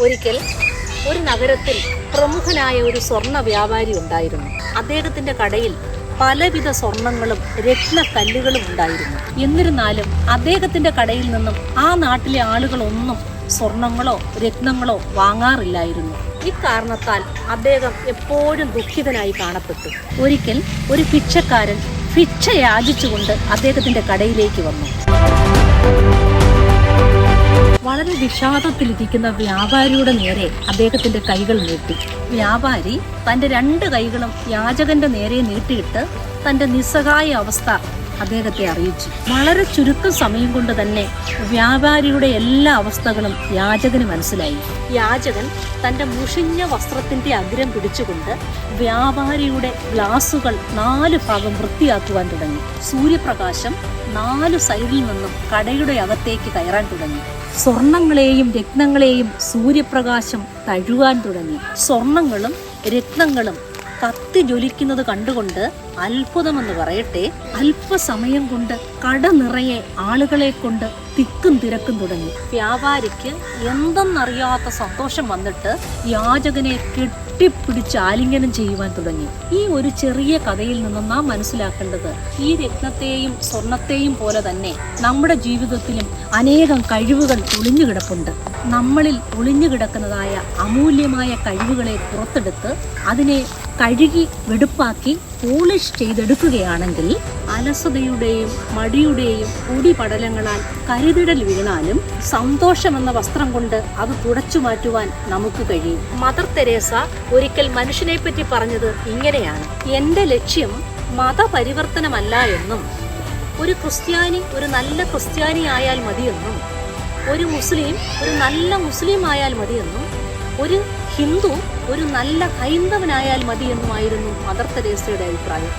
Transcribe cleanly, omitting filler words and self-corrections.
ഒരിക്കൽ ഒരു നഗരത്തിൽ പ്രമുഖനായ ഒരു സ്വർണ്ണ വ്യാപാരി ഉണ്ടായിരുന്നു. അദ്ദേഹത്തിന്റെ കടയിൽ പലവിധ സ്വർണങ്ങളും രത്നക്കല്ലുകളും ഉണ്ടായിരുന്നു. എന്നിരുന്നാലും അദ്ദേഹത്തിന്റെ കടയിൽ നിന്നും ആ നാട്ടിലെ ആളുകളൊന്നും സ്വർണങ്ങളോ രത്നങ്ങളോ വാങ്ങാറില്ലായിരുന്നു. ഇക്കാരണത്താൽ അദ്ദേഹം എപ്പോഴും ദുഃഖിതനായി കാണപ്പെട്ടു. ഒരിക്കൽ ഒരു ഭിക്ഷക്കാരൻ ഭിക്ഷ യാചിച്ചുകൊണ്ട് അദ്ദേഹത്തിന്റെ കടയിലേക്ക് വന്നു. വളരെ വിഷാദത്തിലിരിക്കുന്ന വ്യാപാരിയുടെ നേരെ അദ്ദേഹത്തിന്റെ കൈകൾ നീട്ടി. വ്യാപാരി തന്റെ 2 കൈകളും യാചകന്റെ നേരെ നീട്ടിയിട്ട് തന്റെ നിസ്സഹായ അവസ്ഥ അദ്ദേഹത്തെ അറിയിച്ചു. വളരെ ചുരുക്കം സമയം കൊണ്ട് തന്നെ വ്യാപാരിയുടെ എല്ലാ അവസ്ഥകളും യാചകന് മനസ്സിലായി. യാചകൻ തന്റെ മുഷിഞ്ഞ വസ്ത്രത്തിന്റെ അഗ്രം പിടിച്ചുകൊണ്ട് വ്യാപാരിയുടെ ഗ്ലാസുകൾ 4 ഭാഗം വൃത്തിയാക്കുവാൻ തുടങ്ങി. സൂര്യപ്രകാശം 4 സൈഡിൽ നിന്നും കടയുടെ അകത്തേക്ക് കയറാൻ തുടങ്ങി. സ്വർണങ്ങളെയും രത്നങ്ങളെയും സൂര്യപ്രകാശം തഴുകാൻ തുടങ്ങി. സ്വർണങ്ങളും രത്നങ്ങളും കത്തി ജ്വലിക്കുന്നത് കണ്ടുകൊണ്ട് അത്ഭുതമെന്ന് പറയട്ടെ, അല്പസമയം കൊണ്ട് കട നിറയെ ആളുകളെ കൊണ്ട് തിക്കും തിരക്കും തുടങ്ങി. വ്യാപാരിക്ക് എന്തെന്നറിയാത്ത സന്തോഷം വന്നിട്ട് യാചകനെ കെട്ടിപ്പിടിച്ച് ആലിംഗനം ചെയ്യുവാൻ തുടങ്ങി. ഈ ഒരു ചെറിയ കഥയിൽ നിന്നും നാം മനസ്സിലാക്കേണ്ടത്, ഈ രത്നത്തെയും സ്വർണത്തെയും പോലെ തന്നെ നമ്മുടെ ജീവിതത്തിലും അനേകം കഴിവുകൾ ഒളിഞ്ഞു കിടപ്പുണ്ട്. നമ്മളിൽ ഒളിഞ്ഞു കിടക്കുന്നതായ അമൂല്യമായ കഴിവുകളെ പുറത്തെടുത്ത് അതിനെ കഴുകി വെടുപ്പാക്കി പോളിഷ് ചെയ്തെടുക്കുകയാണെങ്കിൽ അലസതയുടെയും മടിയുടെയും പൊടിപടലങ്ങളാൽ കരിതിടൽ വീണാലും സന്തോഷമെന്ന വസ്ത്രം കൊണ്ട് അത് തുടച്ചു മാറ്റുവാൻ നമുക്ക് കഴിയും. മദർ തെരേസ ഒരിക്കൽ മനുഷ്യനെ പറ്റി പറഞ്ഞത് ഇങ്ങനെയാണ്: എന്റെ ലക്ഷ്യം മതപരിവർത്തനമല്ല എന്നും, ഒരു ക്രിസ്ത്യാനി ഒരു നല്ല ക്രിസ്ത്യാനി ആയാൽ മതിയെന്നും, ഒരു മുസ്ലിം ഒരു നല്ല മുസ്ലിം ആയാൽ മതിയെന്നും, ഒരു ഹിന്ദു ഒരു നല്ല ഹൈന്ദവനായാൽ മതിയെന്നുമായിരുന്നു മദർ തെരേസയുടെ അഭിപ്രായം.